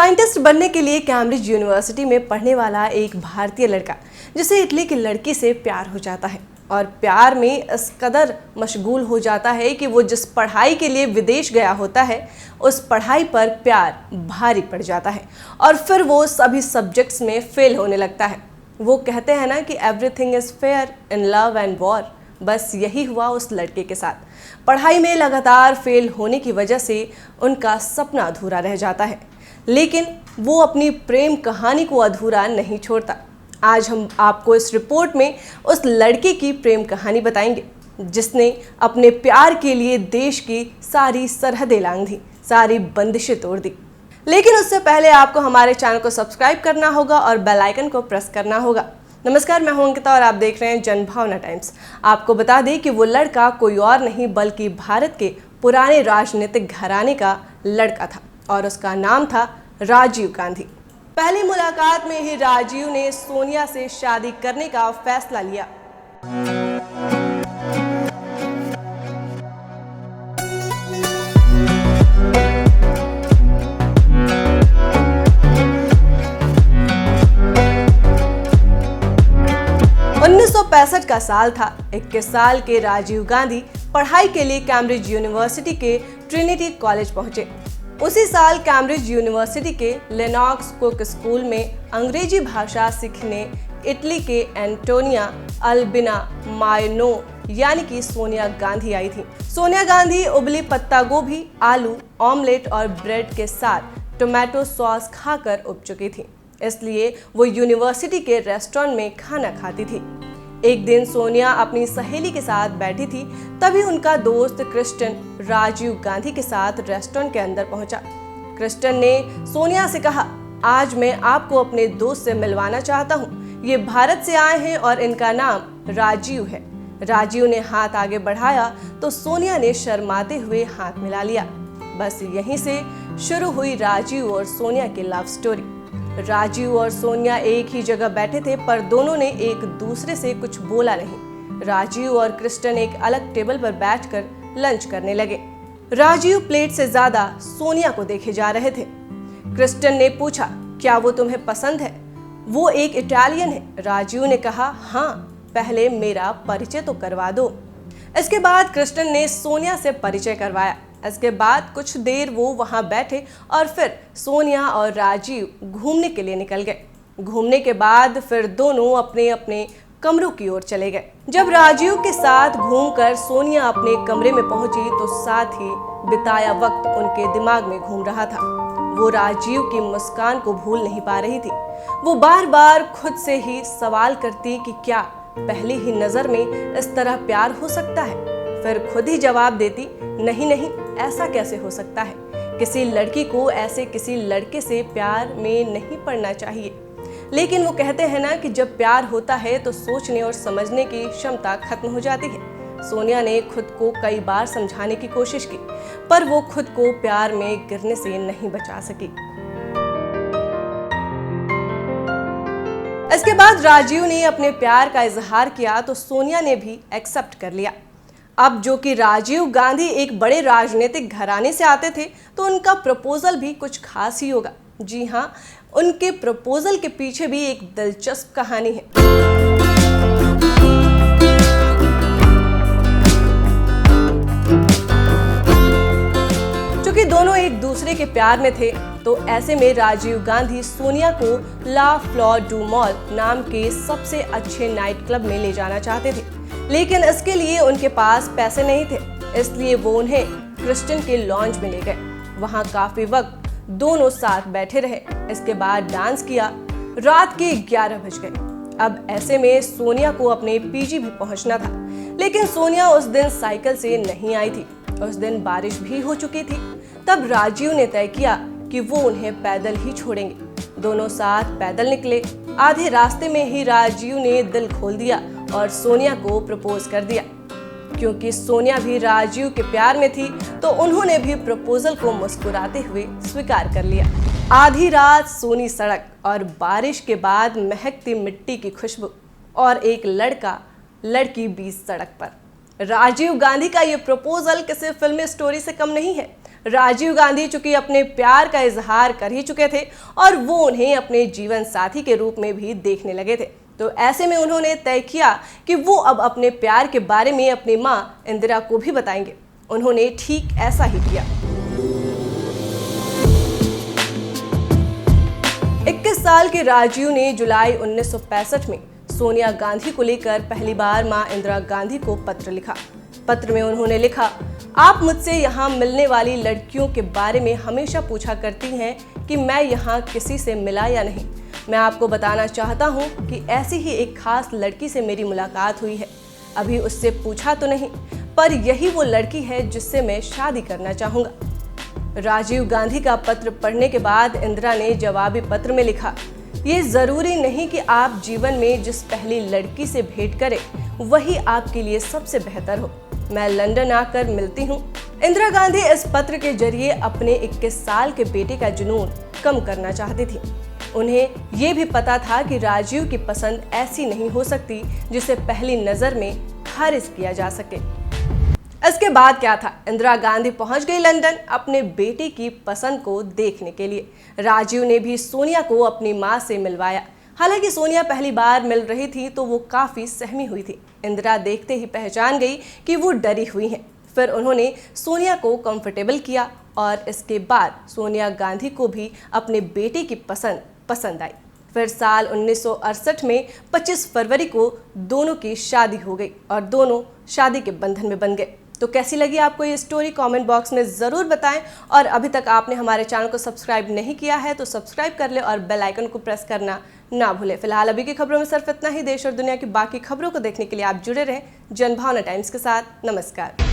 Scientist बनने के लिए कैम्ब्रिज यूनिवर्सिटी में पढ़ने वाला एक भारतीय लड़का जिसे इटली की लड़की से प्यार हो जाता है और प्यार में इस कदर मशगूल हो जाता है कि वो जिस पढ़ाई के लिए विदेश गया होता है उस पढ़ाई पर प्यार भारी पड़ जाता है और फिर वो सभी सब्जेक्ट्स में फेल होने लगता है। वो कहते हैं ना कि everything is fair in love and war. बस यही हुआ उस लड़के के साथ। पढ़ाई में लगातार फेल होने की वजह से उनका सपना अधूरा रह जाता है, लेकिन वो अपनी प्रेम कहानी को अधूरा नहीं छोड़ता। आज हम आपको इस रिपोर्ट में उस लड़के की प्रेम कहानी बताएंगे जिसने अपने प्यार के लिए देश की सारी सरहदें लांघ दी, सारी बंदिशें तोड़ दी। लेकिन उससे पहले आपको हमारे चैनल को सब्सक्राइब करना होगा और बेल आइकन को प्रेस करना होगा। नमस्कार, मैं हूं अंकिता और आप देख रहे हैं जनभावना टाइम्स। आपको बता दें कि वो लड़का कोई और नहीं बल्कि भारत के पुराने राजनीतिक घराने का लड़का था और उसका नाम था राजीव गांधी। पहली मुलाकात में ही राजीव ने सोनिया से शादी करने का फैसला लिया। $1965 का साल था। 21 साल के राजीव गांधी पढ़ाई के लिए कैम्ब्रिज यूनिवर्सिटी के ट्रिनिटी कॉलेज पहुंचे। उसी साल कैम्ब्रिज यूनिवर्सिटी के लेनॉक्स कुक स्कूल में अंग्रेजी भाषा सीखने इटली के एंटोनिया अल्बिना मायनो यानी कि सोनिया गांधी आई थी। सोनिया गांधी उबली पत्ता गोभी, आलू, ऑमलेट और ब्रेड के साथ टोमेटो सॉस खाकर उब चुकी थी, इसलिए वो यूनिवर्सिटी के रेस्टोरेंट में खाना खाती थी। एक दिन सोनिया अपनी सहेली के साथ बैठी थी, तभी उनका दोस्त क्रिस्टन राजीव गांधी के साथ रेस्टोरेंट के अंदर पहुंचा। क्रिस्टन ने सोनिया से कहा, आज मैं आपको अपने दोस्त से मिलवाना चाहता हूं। ये भारत से आए हैं और इनका नाम राजीव है। राजीव ने हाथ आगे बढ़ाया तो सोनिया ने शर्माते हुए हाथ मिला लिया। बस यहीं से शुरू हुई राजीव और सोनिया की लव स्टोरी। राजीव और सोनिया एक ही जगह बैठे थे पर दोनों ने एक दूसरे से कुछ बोला नहीं। राजीव और क्रिस्टन एक अलग टेबल पर बैठकर लंच करने लगे। राजीव प्लेट से ज्यादा सोनिया को देखे जा रहे थे। क्रिस्टन ने पूछा, क्या वो तुम्हें पसंद है? वो एक इटालियन है। राजीव ने कहा, हाँ, पहले मेरा परिचय तो करवा दो। इसके बाद क्रिस्टन ने सोनिया से परिचय करवाया। इसके बाद कुछ देर वो वहां बैठे और फिर सोनिया और राजीव घूमने के लिए निकल गए। घूमने के बाद फिर दोनों अपने अपने कमरों की ओर चले गए। जब राजीव के साथ घूमकर सोनिया अपने कमरे में पहुंची तो साथ ही बिताया वक्त उनके दिमाग में घूम रहा था। वो राजीव की मुस्कान को भूल नहीं पा रही थी। वो बार बार खुद से ही सवाल करती कि क्या पहली ही नजर में इस तरह प्यार हो सकता है? फिर खुद ही जवाब देती, नहीं नहीं, ऐसा कैसे हो सकता है? किसी लड़की को ऐसे किसी लड़के से प्यार में नहीं पड़ना चाहिए। लेकिन वो कहते हैं ना कि जब प्यार होता है तो सोचने और समझने की क्षमता खत्म हो जाती है। सोनिया ने खुद को कई बार समझाने की कोशिश की पर वो खुद को प्यार में गिरने से नहीं बचा सकी। इसके बाद राजीव ने अपने प्यार का इजहार किया तो सोनिया ने भी एक्सेप्ट कर लिया। अब जो कि राजीव गांधी एक बड़े राजनीतिक घराने से आते थे तो उनका प्रपोजल भी कुछ खास ही होगा। जी हाँ, उनके प्रपोजल के पीछे भी एक दिलचस्प कहानी है। चूंकि दोनों एक दूसरे के प्यार में थे तो ऐसे में राजीव गांधी सोनिया को ला फ्लोर डू मॉल नाम के सबसे अच्छे नाइट क्लब में ले जाना चाहते थे, लेकिन इसके लिए उनके पास पैसे नहीं थे, इसलिए वो उन्हें क्रिस्टन के लॉन्ज में ले गए। वहां काफी वक्त दोनों साथ बैठे रहे। इसके बाद डांस किया। रात के 11 बज गए। अब ऐसे में सोनिया को अपने पीजी भी पहुंचना था, लेकिन सोनिया उस दिन साइकिल से नहीं आई थी। उस दिन बारिश भी हो चुकी थी। तब राजीव ने तय किया कि वो उन्हें पैदल ही छोड़ेंगे। दोनों साथ पैदल निकले। आधे रास्ते में ही राजीव ने दिल खोल दिया और सोनिया को प्रपोज कर दिया। क्योंकि सोनिया भी राजीव के प्यार में थी तो उन्होंने भी प्रपोजल को मुस्कुराते हुए स्वीकार कर लिया। आधी रात, सूनी सड़क और बारिश के बाद महकती मिट्टी की खुशबू और एक लड़का लड़की बीच सड़क पर। राजीव गांधी का ये प्रपोजल किसी फिल्मी स्टोरी से कम नहीं है। राजीव गांधी चूंकि अपने प्यार का इजहार कर ही चुके थे और वो उन्हें अपने जीवन साथी के रूप में भी देखने लगे थे, तो ऐसे में उन्होंने तय किया कि वो अब अपने प्यार के बारे में अपनी मां इंदिरा को भी बताएंगे। उन्होंने ठीक ऐसा ही किया। 21 साल के राजीव ने जुलाई 1965 में सोनिया गांधी को लेकर पहली बार मां इंदिरा गांधी को पत्र लिखा। पत्र में उन्होंने लिखा, आप मुझसे यहाँ मिलने वाली लड़कियों के बारे में हमेशा पूछा करती हैं कि मैं यहाँ किसी से मिला या नहीं। मैं आपको बताना चाहता हूँ कि ऐसी ही एक खास लड़की से मेरी मुलाकात हुई है। अभी उससे पूछा तो नहीं, पर यही वो लड़की है जिससे मैं शादी करना चाहूँगा। राजीव गांधी का पत्र पढ़ने के बाद इंदिरा ने जवाबी पत्र में लिखा, ये जरूरी नहीं कि आप जीवन में जिस पहली लड़की से भेंट करें वही आपके लिए सबसे बेहतर हो। मैं लंदन आकर मिलती हूँ। इंदिरा गांधी इस पत्र के जरिए अपने 21 साल के बेटे का जुनून कम करना चाहती थी। उन्हें ये भी पता था कि राजीव की पसंद ऐसी नहीं हो सकती जिसे पहली नजर में खारिज किया जा सके। इसके बाद क्या था? इंदिरा गांधी पहुंच गई लंदन अपने बेटे की पसंद को देखने के लिए। राजीव ने भी सोनिया को अपनी मां से मिलवाया। हालांकि सोनिया पहली बार मिल रही थी तो वो काफी सहमी हुई थी। इंदिरा देखते ही पहचान गई कि वो डरी हुई हैं। फिर उन्होंने सोनिया को कंफर्टेबल किया और इसके बाद सोनिया गांधी को भी अपने बेटे की पसंद आई। फिर साल 1968 में 25 फरवरी को दोनों की शादी हो गई और दोनों शादी के बंधन में बन गए। तो कैसी लगी आपको ये स्टोरी? कमेंट बॉक्स में ज़रूर बताएं और अभी तक आपने हमारे चैनल को सब्सक्राइब नहीं किया है तो सब्सक्राइब कर ले और बेल आइकन को प्रेस करना ना भूलें। फिलहाल अभी की खबरों में सिर्फ इतना ही। देश और दुनिया की बाकी खबरों को देखने के लिए आप जुड़े रहें जनभावना टाइम्स के साथ। नमस्कार।